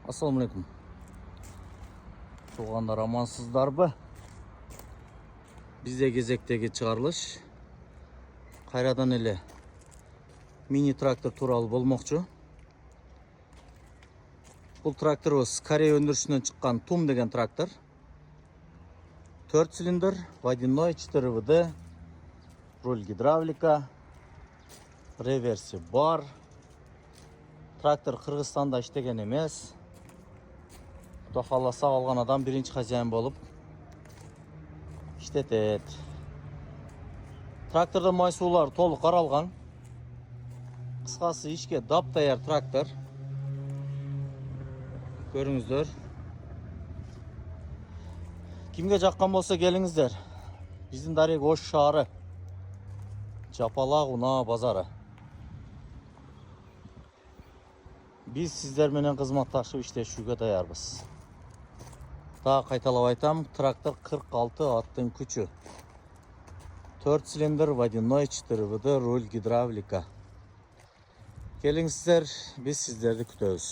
Assalamualaikum. Туғандар амансыздар бі? Бізде кезектегі чығарылыш. Қайрадан еле мини трактор туралы болмақчы. Бұл тракторымыз Корея өндірісінен шыққан Тум деген трактор. 4 цилиндр, водяной, 4 ВД, руль гидравлика, реверсі бар. Трактор Қырғызстанда іштеген емес. Құда қаласа алған адам бірінші хозяин болып іштетеді. Тракторда майсулар толық қаралған. Қысқасы ішке дап-даяр трактор. Көріңіздер. Кімге жаққан болса келіңіздер. Біздің Дарек Ош шары. Жапалақ Уна базары. Біз сіздерменен қызматташып іштешуге даярбыз. Daha қайталап айтам, трактор 46 аттың күчі. 4 цилиндр, водяной, 4 ВД, руль гидравлика. Келіңіздер, біз сіздерді күтеміз.